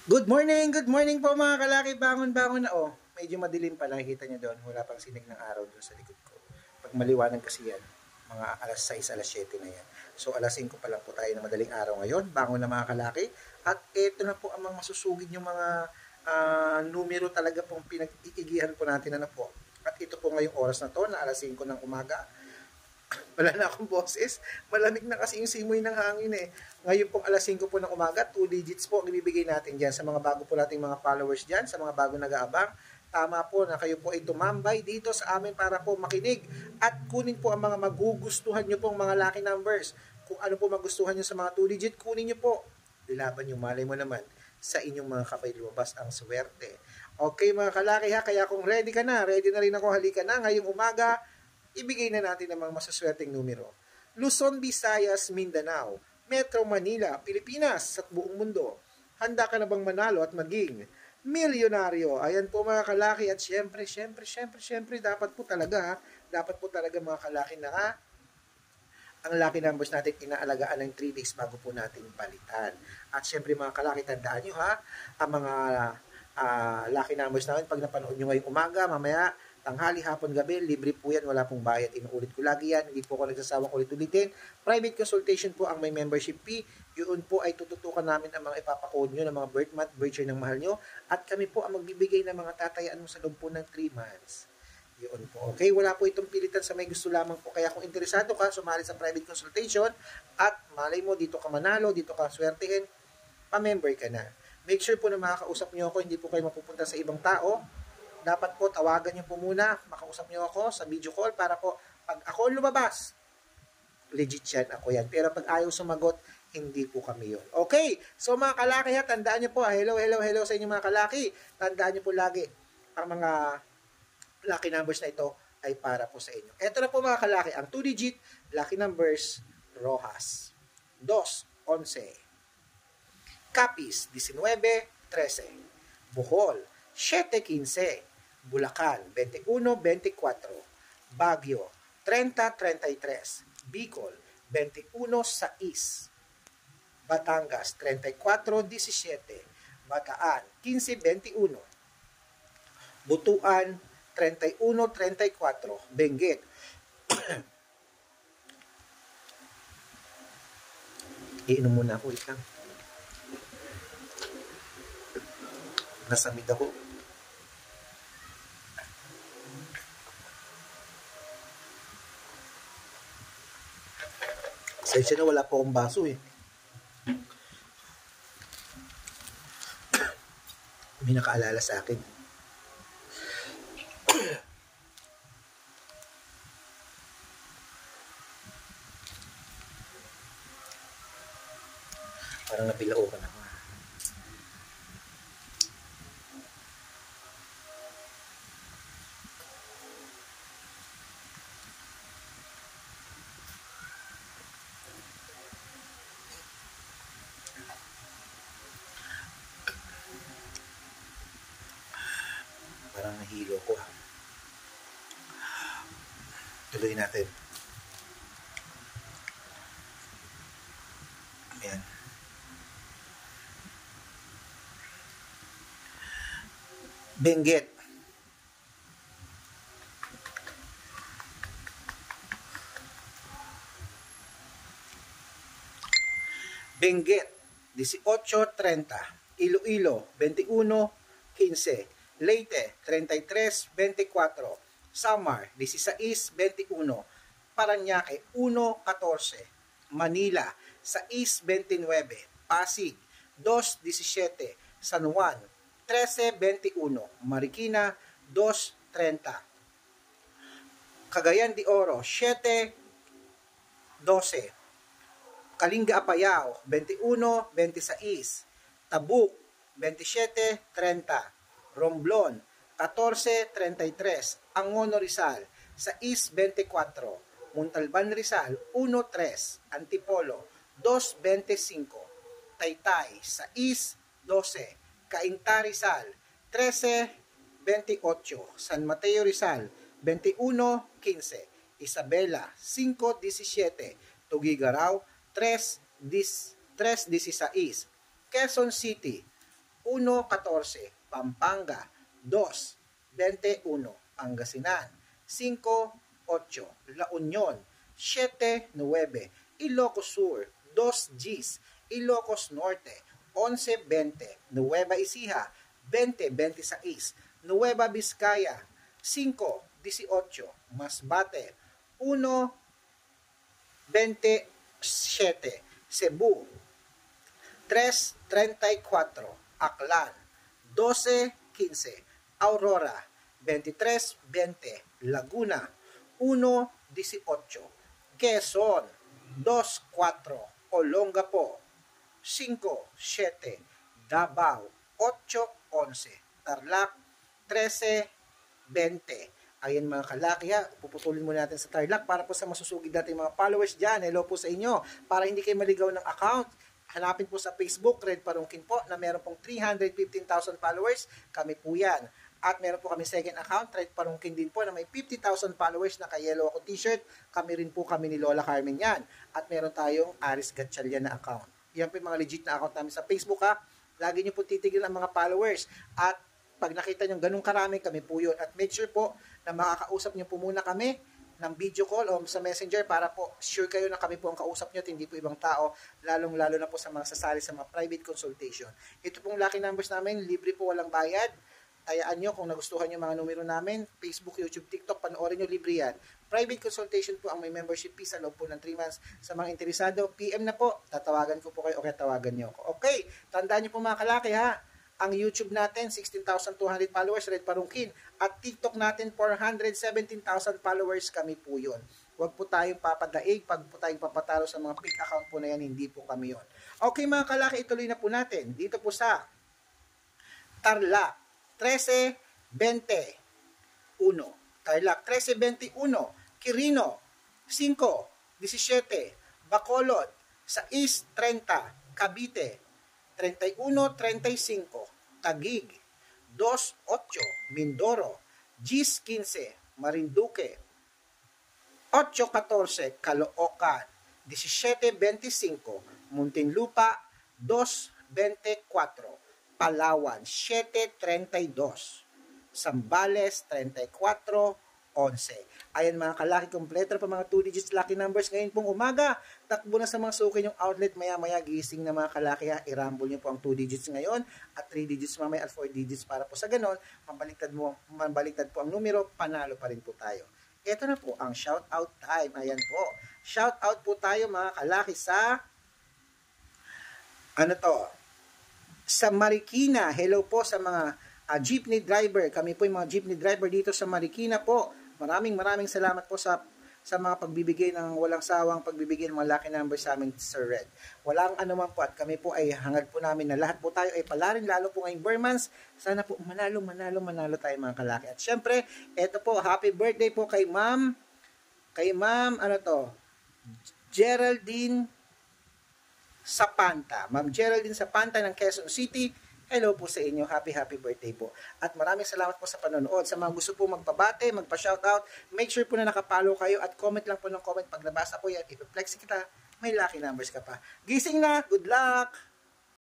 Good morning po mga kalaki. Bangon-bangon na oh. Medyo madilim pa, nakikita niyo doon. Wala pang sinig ng araw doon sa likod ko. Pag maliwanag kasi yan, mga alas 6, alas 7 na yan. So alas 5 pa lang po tayo na madaling araw ngayon. Bangon na mga kalaki. At ito na po ang mga masusugid yung mga numero talaga pong pinag-iigihan po natin na po. At ito po ngayong oras na to, na alas 5 ng umaga. Wala na akong boses. Malamig na kasi yung simoy ng hangin eh. Ngayon pong alas 5 po ng umaga, 2 digits po ang ibibigay natin dyan sa mga bago po nating mga followers dyan, sa mga bago nag-aabang. Tama po na kayo po ay tumambay dito sa amin para po makinig at kunin po ang mga magugustuhan nyo pong mga lucky numbers. Kung ano po magustuhan nyo sa mga 2 digit, kunin nyo po. Dilaban yung malay mo naman sa inyong mga kamay lumabas ang swerte. Okay mga kalaki ha, kaya kung ready ka na, ready na rin ako, halika na ngayong umaga, ibigay na natin ang mga masaswerteng numero. Luzon, Visayas, Mindanao, Metro Manila, Pilipinas at buong mundo. Handa ka na bang manalo at maging milyonaryo? Ayan po mga kalaki at syempre, dapat po talaga mga kalaki na ang lucky numbers natin inaalagaan ng 3 days bago po natin palitan. At syempre mga kalaki, tandaan nyo ha, ang mga lucky numbers namin pag napanood nyo ngayong umaga, mamaya, tanghali, hapon, gabi, libre po yan, wala pong bayad. Inuulit ko lagi yan, hindi po ako nagsasawang ulit-ulitin. Private consultation po ang may membership fee. Yun po ay tututukan namin ang mga ipapakode nyo ng mga birth month, birth year ng mahal nyo. At kami po ang magbibigay ng mga tatayaan mo sa loob po ng 3 months. Yun po. Okay, wala po itong pilitan sa may gusto lamang po. Kaya kung interesado ka, sumali sa private consultation at malay mo, dito ka manalo, dito ka swertihin, pa-member ka na. Make sure po na makakausap nyo ako, hindi po kayo mapupunta sa ibang tao. Dapat po tawagan nyo po muna, makausap nyo ako sa video call para po pag ako lumabas, legit yan, ako yan. Pero pag ayaw sumagot, hindi po kami yun. Okay, so mga kalaki ha, tandaan nyo po, hello sa inyo mga kalaki. Tandaan nyo po lagi, ang mga lucky numbers na ito ay para po sa inyo. Ito na po mga kalaki, ang 2-digit lucky numbers, Rojas, 2, 11, Capiz, 19, 13, Bohol, 7, 15, Bulacan, 21, 24, Baguio, 30, 33, Bicol, 21, 6, Batangas, 34, 17, Bataan, 15, 21, Butuan, 31, 34, Benguet, iinom muna ako, lang. Nasamid ako. Sensya na wala po akong baso eh. May nakaalala sa akin. Parang napilao ka na. Parang nahilo ko ha. Tuloy natin. Ayan. Benguet. Benguet, 18:30. Iloilo, 21:15. Leyte, 33:24. Samar, 16:21. Parañaque, 1:14. Manila, 6:29. Pasig, 2:17. San Juan, 13:21. Marikina, 2:30. Cagayan de Oro, 7:12. Kalinga Apayao, 21:26. Tabuk, 27:30. Romblon, 14:33. Angono Rizal, 6:24. Montalban Rizal, 1:3. Antipolo, 2:25. Taytay, 6:12. Cainta Rizal, 13:28. San Mateo Rizal, 21:15. Isabela, 5:17. Tuguegarao, 3:16. Quezon City, 1.14 Pampanga, 2.21 Pangasinan, 5.8 La Union, 7.9 Ilocos Sur, 2 Gs, Ilocos Norte, 11.20 Nueva Ecija, 20.26 Nueva Vizcaya, 5.18 Masbate, 1.27 Cebu, 3.34 Aklan, 12.15 Aurora, 23.20 Laguna, 1.18 Quezon, 2.4 Olongapo, 5.7 Davao, 8.11 Tarlac, 13.20. Ayan mga kalaki ha, puputulin muna natin sa Tarlac para po sa masusugid natin mga followers dyan. Hello po sa inyo. Para hindi kayo maligaw ng account, hanapin po sa Facebook, Red Parungkin po, na meron pong 315,000 followers. Kami po yan. At meron po kami second account, Red Parungkin din po, na may 50,000 followers na yellow ako t-shirt. Kami rin po kami ni Lola Carmen yan. At meron tayong Aris Gatchalian na account. Yan po yung mga legit na account namin sa Facebook ha. Lagi nyo po titigil ang mga followers. At pag nakita nyo ganun karami, kami po yun. At make sure po na makakausap nyo po muna kami ng video call o sa messenger para po sure kayo na kami po ang kausap nyo at hindi po ibang tao, lalong-lalo na po sa mga sasali sa mga private consultation. Ito pong lucky numbers namin, libre po, walang bayad. Tayaan nyo kung nagustuhan nyo mga numero namin, Facebook, YouTube, TikTok, panoorin nyo, libre yan. Private consultation po ang may membership fee sa loob po ng 3 months. Sa mga interesado, PM na po, tatawagan ko po kayo o kaya tawagan nyo ako. Okay, tandaan nyo po mga kalaki ha. Ang YouTube natin, 16,200 followers, Red Parungkin. At TikTok natin, 417,000 followers, kami po yun. Huwag po tayong papadaig, pag po tayong papatalo sa mga fake account po na yan, hindi po kami yun. Okay mga kalaki, ituloy na po natin. Dito po sa Tarlac, 13.21. Tarlac, 13.21. Quirino, 5.17. Bacolod, 6.30. Cavite, 31.35, Taguig, 2.8, Mindoro, 10.15, Marinduque, 8.14, Caloocan, 17.25, Muntinlupa, 2.24, Palawan, 7.32, Zambales, 34.11. Ayan mga kalaki, kompleto pa mga 2 digits lucky numbers ngayon pong umaga. Takbo na sa mga suki yung outlet, maya-maya gising na mga kalaki ha. I-rumble nyo po ang 2 digits ngayon at 3 digits mamaya at 4 digits para po sa ganon. Mabaliktad po ang numero, panalo pa rin po tayo. Ito na po ang shout out time. Ayan po. Shout out po tayo mga kalaki sa sa Marikina. Hello po sa mga jeepney driver. Kami po yung mga jeepney driver dito sa Marikina po. Maraming salamat po sa mga pagbibigay ng walang sawang pagbibigay ng mga lucky numbers sa amin, Sir Red. Walang anuman po at kami po ay hangad po namin na lahat po tayo ay palarin, lalo po ngayong Burmans. Sana po manalo tayo mga kalaki. At syempre, eto po, happy birthday po kay Ma'am, Geraldine Sapanta. Ma'am Geraldine Sapanta ng Quezon City. Hello po sa inyo. Happy birthday po. At maraming salamat po sa panonood. Sa mga gusto po magpabate, magpa-shoutout, make sure po na nakapalo kayo at comment lang po ng comment. Pag nabasa ko yan, ipiplex kita, may lucky numbers ka pa. Gising na! Good luck!